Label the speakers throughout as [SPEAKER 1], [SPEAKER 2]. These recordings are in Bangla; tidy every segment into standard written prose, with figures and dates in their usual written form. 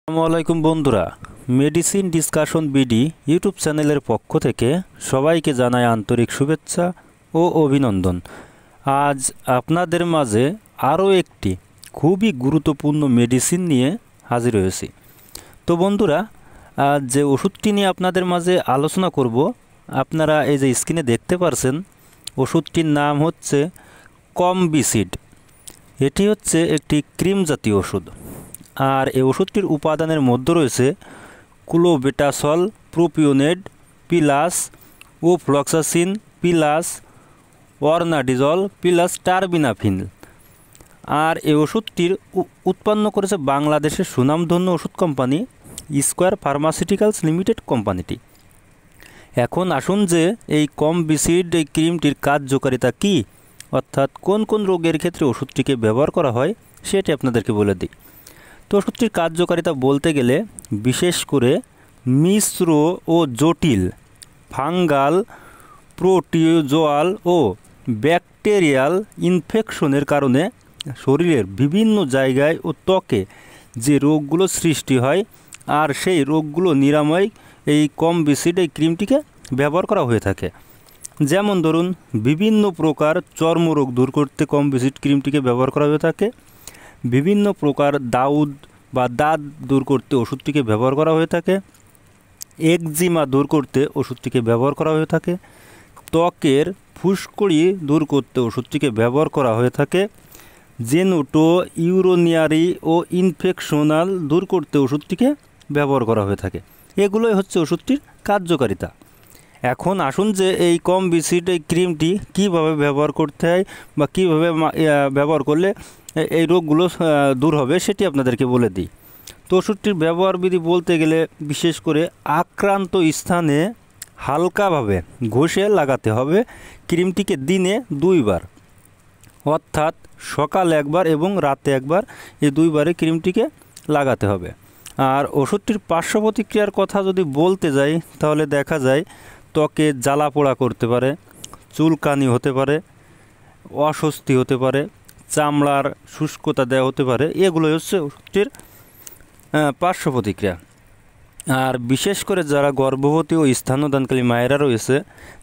[SPEAKER 1] আসসালামু আলাইকুম বন্ধুরা, মেডিসিন ডিসকাশন বিডি ইউটিউব চ্যানেলের পক্ষ থেকে সবাইকে জানাই আন্তরিক শুভেচ্ছা ও অভিনন্দন। আজ আপনাদের মাঝে আরও একটি খুবই গুরুত্বপূর্ণ মেডিসিন নিয়ে হাজির হয়েছি। তো বন্ধুরা, আজ যে ওষুধটি নিয়ে আপনাদের মাঝে আলোচনা করব, আপনারা এই যে স্ক্রিনে দেখতে পারছেন, ওষুধটির নাম হচ্ছে কমবিসিড। এটি হচ্ছে একটি ক্রিম জাতীয় ওষুধ। আর এই ওষুধটির উপাদানের মধ্যে রয়েছে clobetasol propionate plus ofloxacin plus ornidazole plus terbinafine. আর এই ওষুধটির উৎপন্ন করেছে বাংলাদেশের সুনামধন্য ওষুধ কোম্পানি স্কয়ার ফার্মাসিউটিক্যালস লিমিটেড কোম্পানিটি। এখন আসুন যে এই কমবিসিড এই ক্রিমটির কার্যকারিতা কী, অর্থাৎ কোন কোন রোগের ক্ষেত্রে ওষুধটিকে ব্যবহার করা হয় সেটি আপনাদেরকে বলে দিই। তো ওষুধটির কার্যকারিতা বলতে গেলে বিশেষ করে মিশ্র ও জটিল ফাঙ্গাল, প্রোটিওজোয়াল ও ব্যাকটেরিয়াল ইনফেকশনের কারণে শরীরের বিভিন্ন জায়গায় ও ত্বকে যে রোগগুলো সৃষ্টি হয়, আর সেই রোগগুলো নিরাময় এই কমবিসিড এই ক্রিমটিকে ব্যবহার করা হয়ে থাকে। যেমন ধরুন, বিভিন্ন প্রকার চর্মরোগ দূর করতে কমবিসিড ক্রিমটিকে ব্যবহার করা হয়ে থাকে। বিভিন্ন প্রকার দাউদ বা দাঁত দূর করতে ওষুধটিকে ব্যবহার করা হয়ে থাকে। একজিমা দূর করতে ওষুধটিকে ব্যবহার করা হয়ে থাকে। ত্বকের ফুসকুড়ি দূর করতে ওষুধটিকে ব্যবহার করা হয়ে থাকে। জেনোটো ইউরোনিয়ারি ও ইনফেকশনাল দূর করতে ওষুধটিকে ব্যবহার করা হয়ে থাকে। এগুলোই হচ্ছে ওষুধটির কার্যকারিতা। এখন আসুন যে এই কমবিসিড এই ক্রিমটি কীভাবে ব্যবহার করতে হয় বা কীভাবে ব্যবহার করলে এই রোগগুলো দূর হবে সেটি আপনাদেরকে বলে দিই। তো ওষুধটির ব্যবহার বিধি বলতে গেলে বিশেষ করে আক্রান্ত স্থানে হালকাভাবে ঘষে লাগাতে হবে ক্রিমটিকে দিনে 2 বার, অর্থাৎ সকাল একবার এবং রাতে একবার, এই 2 বারে ক্রিমটিকে লাগাতে হবে। আর ওষুধটির পার্শ্ব প্রতিক্রিয়ার কথা যদি বলতে যাই তাহলে দেখা যায় ত্বকে জ্বালা পোড়া করতে পারে, চুলকানি হতে পারে, অস্বস্তি হতে পারে, চামড়ার শুষ্কতা দেওয়া হতে পারে। এগুলোই হচ্ছে ওষুধটির পার্শ্ব প্রতিক্রিয়া। আর বিশেষ করে যারা গর্ভবতী ও স্তন্যদানকারী মায়েরা রয়েছে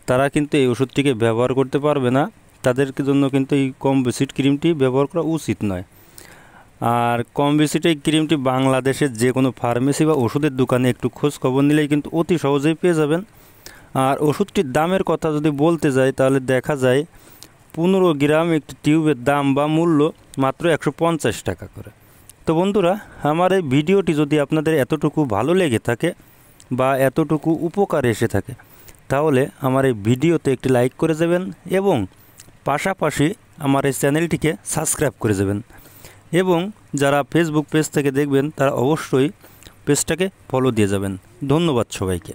[SPEAKER 1] তারা কিন্তু এই ওষুধটিকে ব্যবহার করতে পারবে না। তাদের জন্য কিন্তু এই কমবিসিড ক্রিমটি ব্যবহার করা উচিত নয়। আর কমবিসিড এই ক্রিমটি বাংলাদেশের যে কোনো ফার্মেসি বা ওষুধের দোকানে একটু খোঁজ খবর নিলেই কিন্তু অতি সহজেই পেয়ে যাবেন। আর ওষুধটির দামের কথা যদি বলতে যাই তাহলে দেখা যায় 15 গ্রাম একটি টিউবের দাম বা মূল্য মাত্র 150 টাকা করে। তো বন্ধুরা, আমার এই ভিডিওটি যদি আপনাদের এতটুকু ভালো লেগে থাকে বা এতটুকু উপকার এসে থাকে তাহলে আমার এই ভিডিওতে একটি লাইক করে যাবেন এবং পাশাপাশি আমার এই চ্যানেলটিকে সাবস্ক্রাইব করে যাবেন। এবং যারা ফেসবুক পেজ থেকে দেখবেন তারা অবশ্যই পেজটাকে ফলো দিয়ে যাবেন। ধন্যবাদ সবাইকে।